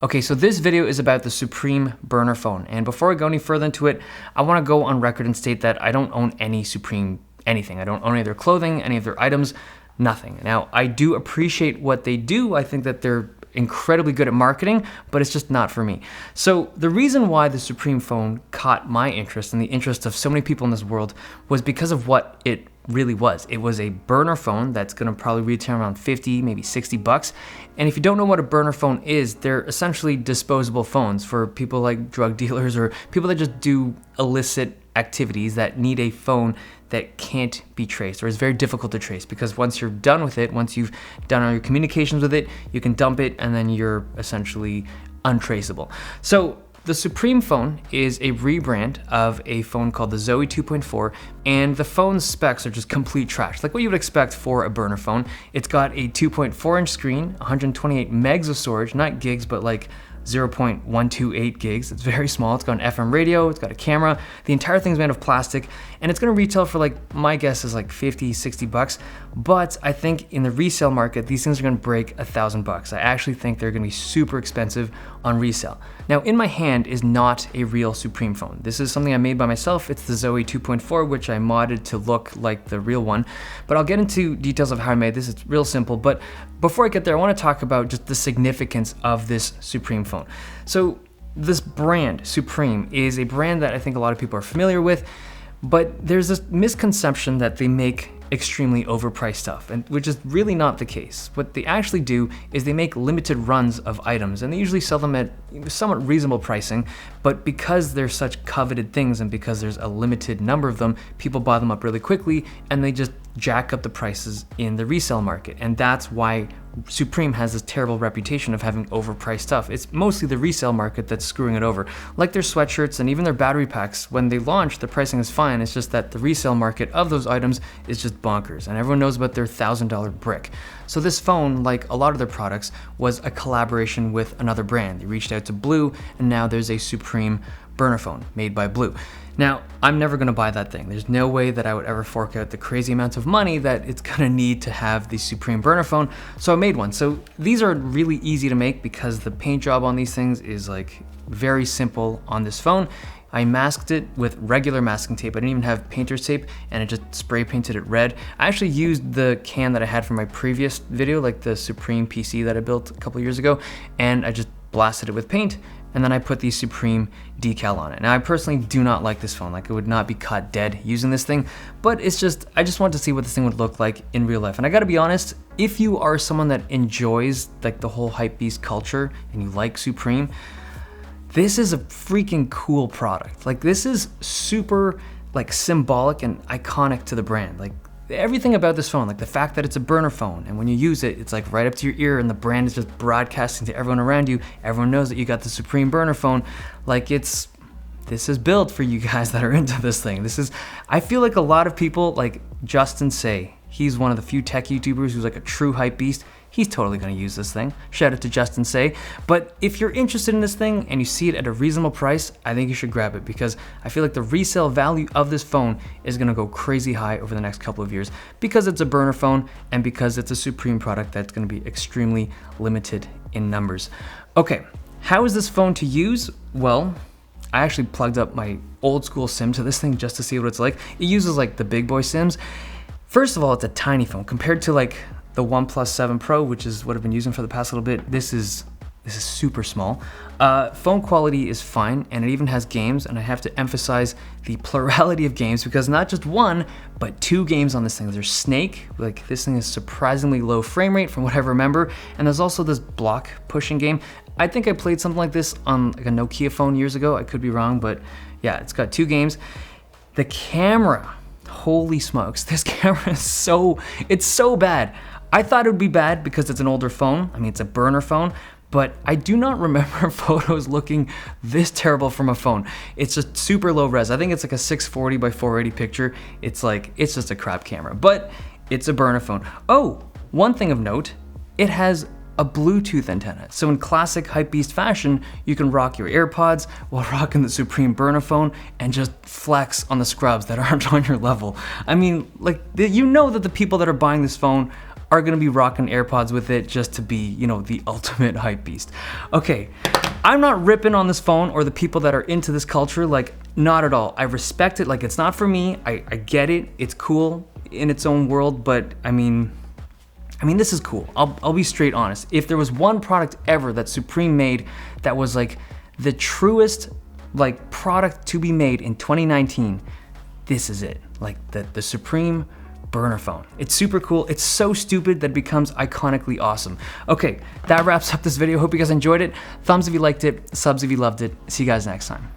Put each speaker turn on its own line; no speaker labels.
Okay, so this video is about the Supreme burner phone, and before I go any further into it, I want to go on record and state that I don't own any Supreme anything. I don't own any of their clothing, any of their items, nothing. Now, I do appreciate what they do. I think that they're incredibly good at marketing, but it's just not for me. So the reason why the Supreme phone caught my interest and the interest of so many people in this world was because of what it really was. It was a burner phone that's gonna probably retail around 50, maybe 60 bucks. And if you don't know what a burner phone is, they're essentially disposable phones for people like drug dealers or people that just do illicit activities that need a phone that can't be traced or is very difficult to trace, because once you're done with it, once you've done all your communications with it, you can dump it and then you're essentially untraceable. So the Supreme phone is a rebrand of a phone called the Zoe 2.4, and the phone's specs are just complete trash, like what you would expect for a burner phone. It's got a 2.4-inch screen, 128 megs of storage, not gigs, but like 0.128 gigs. It's very small. It's got an FM radio, it's got a camera. The entire thing's made of plastic, and it's gonna retail for, like, my guess is like 50, 60 bucks. But I think in the resale market, these things are gonna break $1,000. I actually think they're gonna be super expensive on resale. Now, in my hand is not a real Supreme phone. This is something I made by myself. It's the Zoe 2.4, which I modded to look like the real one. But I'll get into details of how I made this. It's real simple. But before I get there, I wanna talk about just the significance of this Supreme phone. So this brand, Supreme, is a brand that I think a lot of people are familiar with, but there's this misconception that they make extremely overpriced stuff, and which is really not the case. What they actually do is they make limited runs of items, and they usually sell them at somewhat reasonable pricing, but because they're such coveted things and because there's a limited number of them, people buy them up really quickly and they just jack up the prices in the resale market. And that's why Supreme has this terrible reputation of having overpriced stuff. It's mostly the resale market that's screwing it over. Like their sweatshirts and even their battery packs, when they launch, the pricing is fine. It's just that the resale market of those items is just bonkers, and everyone knows about their $1,000 brick. So this phone, like a lot of their products, was a collaboration with another brand. They reached out to Blue, and now there's a Supreme burner phone made by Blue. Now, I'm never gonna buy that thing. There's no way that I would ever fork out the crazy amounts of money that it's gonna need to have the Supreme burner phone, so I made one. So these are really easy to make because the paint job on these things is like very simple on this phone. I masked it with regular masking tape. I didn't even have painter's tape, and it just spray painted it red. I actually used the can that I had from my previous video, like the Supreme PC that I built a couple years ago, and I just blasted it with paint, and then I put the Supreme decal on it. Now, I personally do not like this phone. Like, I would not be caught dead using this thing, but it's just, I just want to see what this thing would look like in real life. And I gotta be honest, if you are someone that enjoys like the whole Hypebeast culture and you like Supreme, this is a freaking cool product. Like, this is super like symbolic and iconic to the brand. Like, everything about this phone, like the fact that it's a burner phone, and when you use it, it's like right up to your ear, and the brand is just broadcasting to everyone around you. Everyone knows that you got the Supreme burner phone. Like, this is built for you guys that are into this thing. I feel like a lot of people, like Justin Say, he's one of the few tech YouTubers who's like a true hype beast. He's totally gonna use this thing. Shout out to Justin Say. But if you're interested in this thing and you see it at a reasonable price, I think you should grab it, because I feel like the resale value of this phone is gonna go crazy high over the next couple of years, because it's a burner phone and because it's a Supreme product that's gonna be extremely limited in numbers. Okay, how is this phone to use? Well, I actually plugged up my old school SIM to this thing just to see what it's like. It uses like the big boy SIMs. First of all, it's a tiny phone compared to like the OnePlus 7 Pro, which is what I've been using for the past little bit. This is super small. Phone quality is fine, and it even has games, and I have to emphasize the plurality of games, because not just one, but 2 games on this thing. There's Snake, like this thing is surprisingly low frame rate from what I remember, and there's also this block pushing game. I think I played something like this on like a Nokia phone years ago. I could be wrong, but yeah, it's got 2 games. The camera, holy smokes, this camera is it's so bad. I thought it would be bad because it's an older phone. I mean, it's a burner phone, but I do not remember photos looking this terrible from a phone. It's just super low res. I think it's like a 640 by 480 picture. It's just a crap camera, but it's a burner phone. Oh, one thing of note, it has a Bluetooth antenna. So in classic Hypebeast fashion, you can rock your AirPods while rocking the Supreme burner phone and just flex on the scrubs that aren't on your level. I mean, like, you know that the people that are buying this phone are gonna be rocking AirPods with it just to be, you know, the ultimate hype beast. Okay, I'm not ripping on this phone or the people that are into this culture, like, not at all. I respect it, like, it's not for me. I get it, it's cool in its own world, but I mean, this is cool. I'll be straight honest. If there was one product ever that Supreme made that was like the truest like product to be made in 2019, this is it. Like the Supreme burner phone. It's super cool. It's so stupid that it becomes iconically awesome. Okay, that wraps up this video. Hope you guys enjoyed it. Thumbs if you liked it, subs if you loved it. See you guys next time.